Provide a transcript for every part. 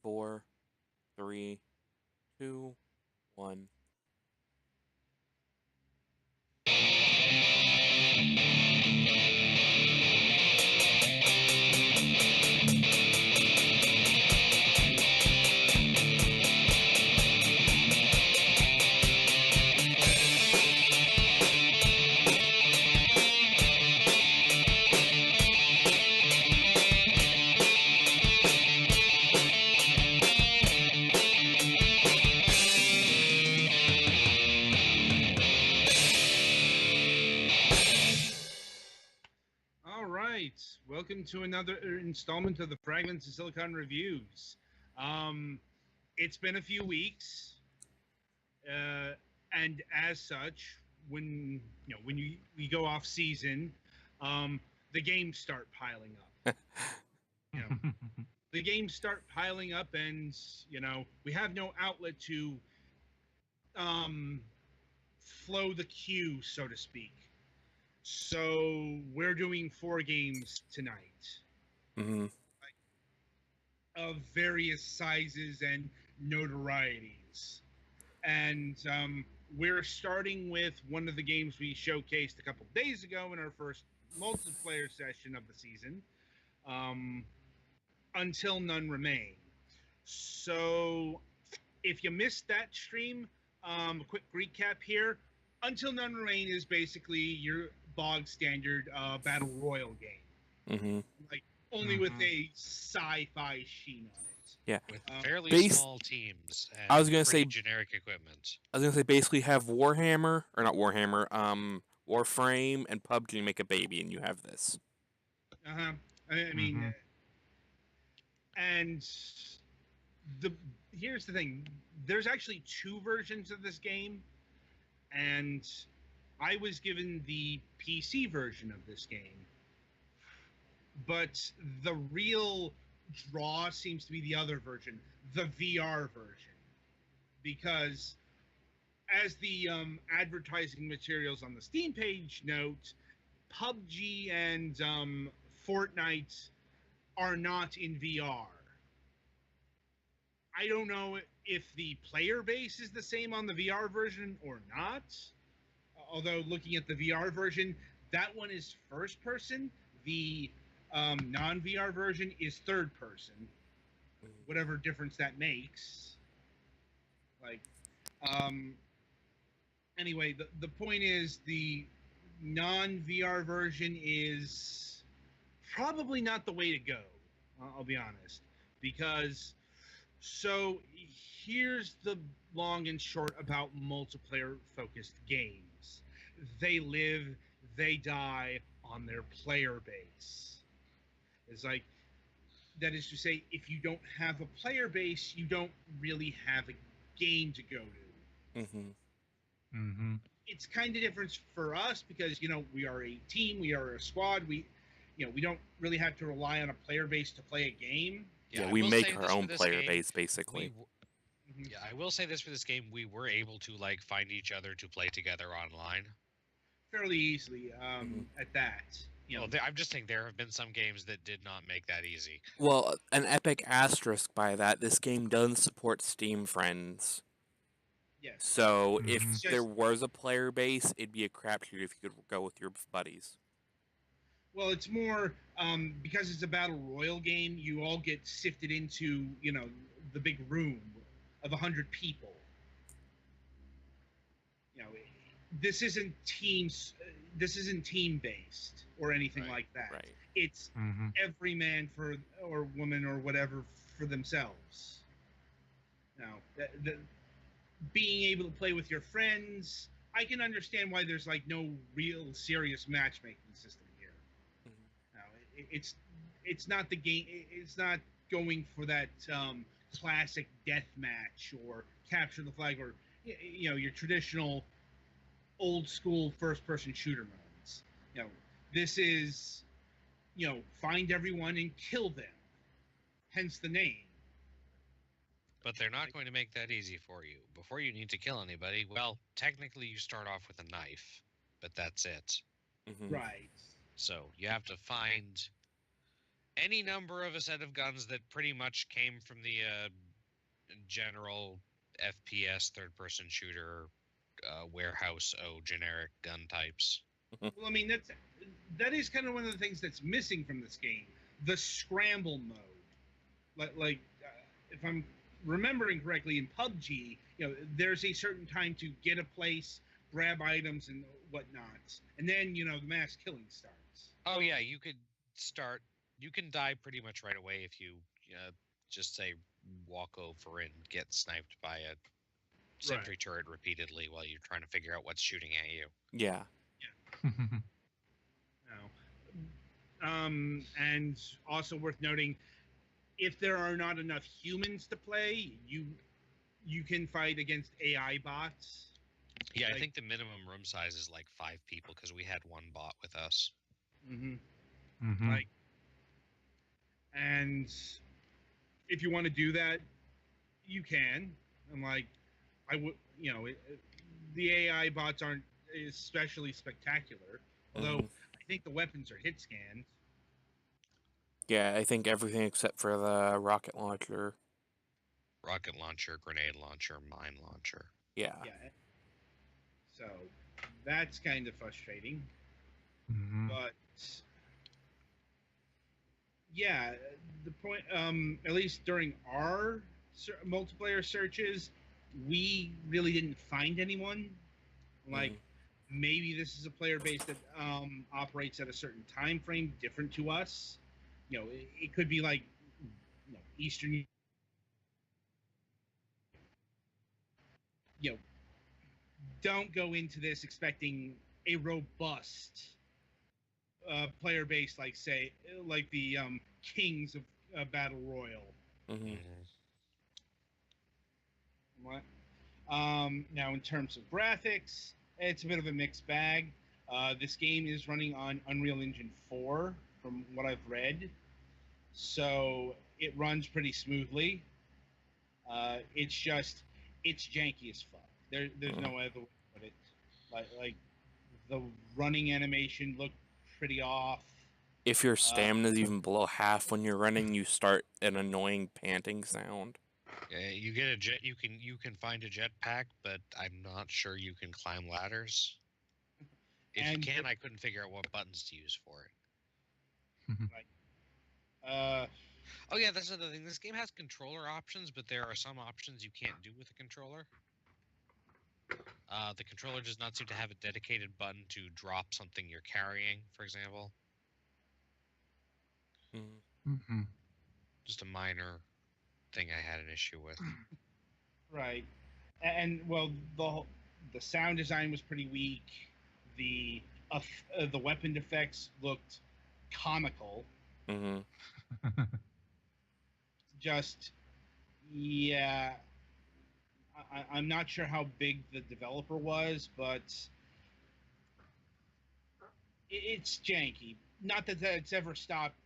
4, 3, 2, 1. All right, welcome to another installment of the Fragments of Silicon Reviews. It's been a few weeks, and as such, when we go off season, the games start piling up. You know, the games start piling up, and we have no outlet to um, flow the queue, so to speak. So we're doing 4 games tonight. Mm-hmm. Of various sizes and notorieties. And we're starting with one of the games we showcased a couple days ago in our first multiplayer session of the season, um, Until None Remain. So if you missed that stream, a quick recap here. Until None Remain is basically your bog standard battle royal game. Mm-hmm. Like, only with a sci-fi sheen on it. Yeah. With fairly Base- small teams and I was gonna pretty say- generic equipment. I was gonna say basically have Warhammer or not Warhammer, Warframe and PUBG make a baby, and you have this. Uh-huh. I mean, and here's the thing: there's actually 2 versions of this game, and I was given the PC version of this game. But the real draw seems to be the other version, the VR version, because as the advertising materials on the Steam page note, PUBG and Fortnite are not in VR. I don't know if the player base is the same on the VR version or not. Although looking at the VR version, that one is first person. The non-VR version is third person. Whatever difference that makes. Anyway, the point is the non-VR version is probably not the way to go. I'll be honest, because here's the long and short about multiplayer-focused games. They live, they die on their player base. It's like, that is to say, if you don't have a player base, you don't really have a game to go to. Mm-hmm. It's kind of different for us because we are a team, we are a squad. We don't really have to rely on a player base to play a game. Yeah, I we will make say our this own for this player game, base basically. Yeah, I will say this for this game: we were able to find each other to play together online fairly easily. At that, I'm just saying there have been some games that did not make that easy. Well, an epic asterisk by that, this game does support Steam friends. yes. So if Just- there was a player base, it'd be a crapshoot if you could go with your buddies. Well, it's more because it's a battle royal game. You all get sifted into the big room of 100 people. This isn't teams. This isn't team based or anything like that. Right. It's every man or woman or whatever for themselves. Now, being able to play with your friends, I can understand why there's no real serious matchmaking system here. Now, it's not the game. It's not going for that classic death match or capture the flag or your traditional old school first person shooter modes. This is find everyone and kill them. Hence the name. But they're not going to make that easy for you. Before you need to kill anybody, well, technically you start off with a knife, but that's it. Mm-hmm. Right. So you have to find any number of a set of guns that pretty much came from the general FPS third-person shooter warehouse generic gun types. Well, I mean, that is kind of one of the things that's missing from this game, the scramble mode. If I'm remembering correctly, in PUBG, there's a certain time to get a place, grab items and whatnot, and then the mass killing starts. Oh yeah, you could start. You can die pretty much right away if you just say walk over and get sniped by a sentry turret repeatedly while you're trying to figure out what's shooting at you. Yeah. And also worth noting, if there are not enough humans to play, you can fight against AI bots. Yeah, I think the minimum room size is like 5 people because we had one bot with us. And if you want to do that, you can. And I would, the AI bots aren't especially spectacular, although I think the weapons are hit scanned. Yeah, I think everything except for the rocket launcher. Rocket launcher, grenade launcher, mine launcher. Yeah. So that's kind of frustrating. But yeah, the point, at least during our multiplayer searches, we really didn't find anyone. Maybe this is a player base that operates at a certain time frame different to us. It could be like Eastern. Don't go into this expecting a robust player base like the Kings of Battle Royale. What? Now, in terms of graphics, it's a bit of a mixed bag. This game is running on Unreal Engine 4, from what I've read, so it runs pretty smoothly. It's janky as fuck. There's no other way to put it. Like the running animation looked pretty off. If your stamina's even below half when you're running, you start an annoying panting sound. Yeah, you get a jet. You can find a jetpack, but I'm not sure you can climb ladders. If you can, I couldn't figure out what buttons to use for it. Oh yeah, that's another thing. This game has controller options, but there are some options you can't do with a controller. The controller does not seem to have a dedicated button to drop something you're carrying, for example. Just a minor thing I had an issue with. Right. And well, the sound design was pretty weak. The weapon effects looked comical. Just, yeah. I'm not sure how big the developer was, but it's janky. Not that that's ever stopped.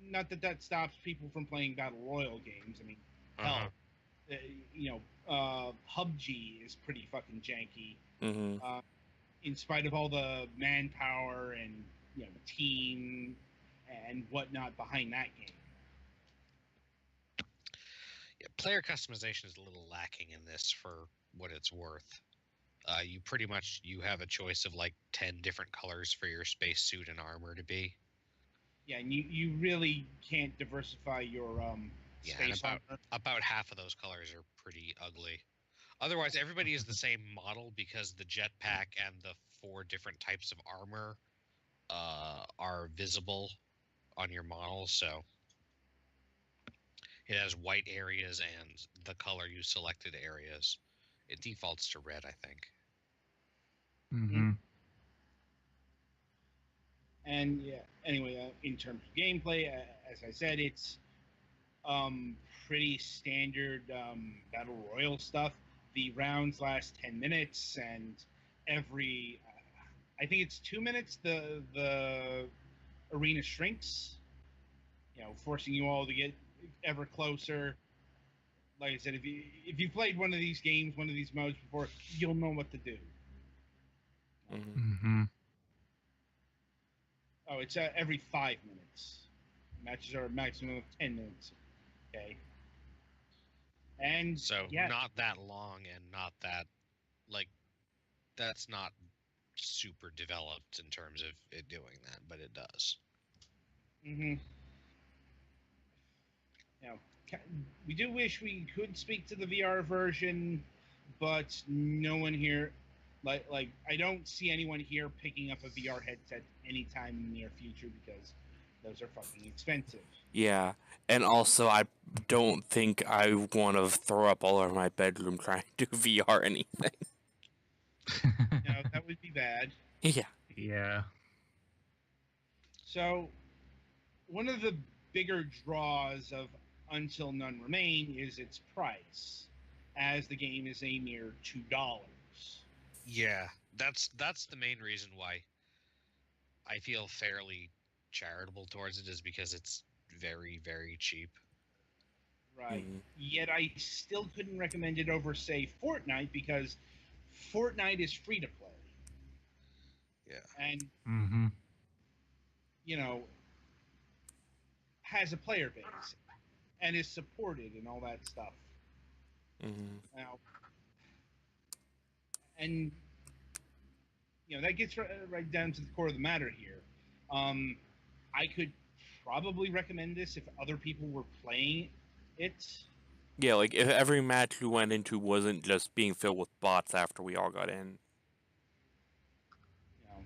Not that that stops people from playing battle royale games. I mean, hell, PUBG is pretty fucking janky. In spite of all the manpower and team and whatnot behind that game. Yeah, player customization is a little lacking in this for what it's worth. You pretty much have a choice of like 10 different colors for your spacesuit and armor to be. Yeah, and you really can't diversify your space armor. About half of those colors are pretty ugly. Otherwise, everybody is the same model because the jetpack and the 4 different types of armor are visible on your model, so it has white areas and the color you selected areas. It defaults to red, I think. And yeah, anyway, in terms of gameplay, as I said, it's pretty standard battle royale stuff. The rounds last 10 minutes, and every I think it's 2 minutes the arena shrinks, forcing you all to get ever closer. Like I said, if you played one of these games, one of these modes before, you'll know what to do. Oh, it's every 5 minutes. Matches are a maximum of 10 minutes. Okay. And So yeah, not that long and not that like that's not super developed in terms of it doing that, but it does. hmm you know, we do wish we could speak to the VR version, but no one here, like I don't see anyone here picking up a VR headset anytime in the near future because those are fucking expensive. Yeah, and also I don't think I want to throw up all over my bedroom trying to do VR anything. Now that would be bad. Yeah. Yeah. So one of the bigger draws of Until None Remain is its price, as the game is a mere $2. Yeah, that's the main reason why I feel fairly charitable towards it is because it's very, very cheap. Right. Mhm. Yet I still couldn't recommend it over, say, Fortnite because Fortnite is free to play. Yeah. And, Mm-hmm. you know, has a player base and is supported and all that stuff. Mhm. Now, and, that gets right down to the core of the matter here. Um, I could probably recommend this if other people were playing it. Yeah, like if every match we went into wasn't just being filled with bots after we all got in. You know,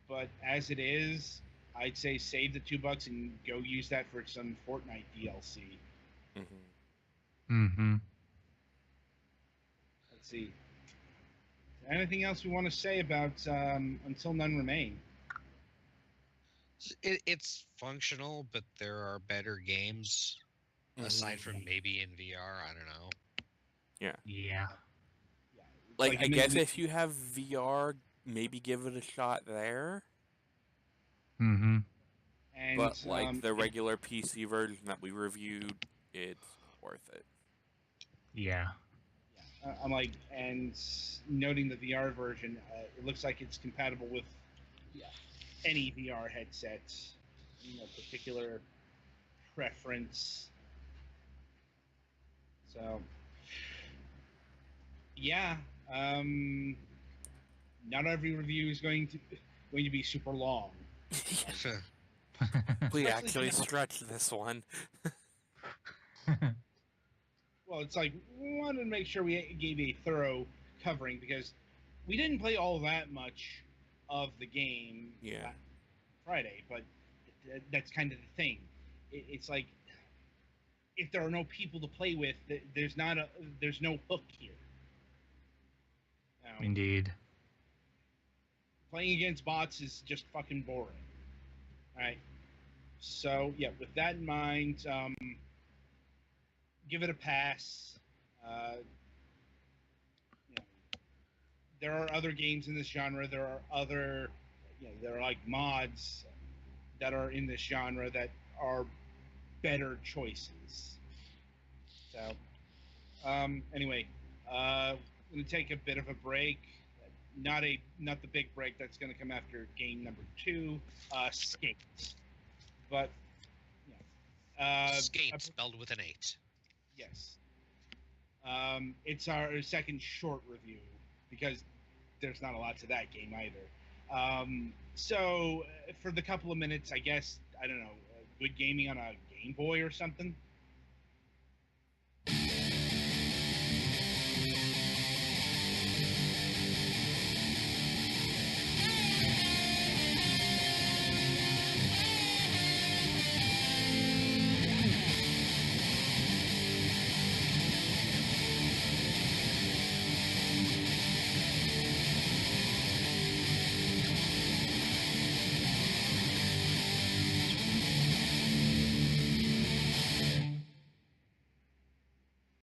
but as it is, I'd say save the $2 and go use that for some Fortnite DLC. Mhm. Mm-hmm. Let's see. Anything else we want to say about Until None Remain? It's functional, but there are better games aside Mhm. from maybe in VR. I don't know. Yeah. Yeah, it's Like like I guess if you have VR, maybe give it a shot there. Mm-hmm. and But like the regular PC version that we reviewed, it's not worth it. Yeah. I'm like, and noting the VR version, it looks like it's compatible with any VR headsets. No particular preference. So, yeah, um, not every review is going to be super long. We Especially actually since- stretched this one. Well, it's like we wanted to make sure we gave a thorough covering because we didn't play all that much of the game Yeah. Friday, but that's kind of the thing. It's like if there are no people to play with, there's no hook here. Now, Indeed. playing against bots is just fucking boring. All right. So yeah, with that in mind, give it a pass. You know, there are other games in this genre. There are other, there are like mods that are in this genre that are better choices. So, anyway, I'm gonna take a bit of a break. Not the big break that's gonna come after game number 2, Skate. But Skate spelled with an 8. yes, it's our second short review because there's not a lot to that game either. So for the couple of minutes, I guess I don't know, good gaming on a Game Boy or something.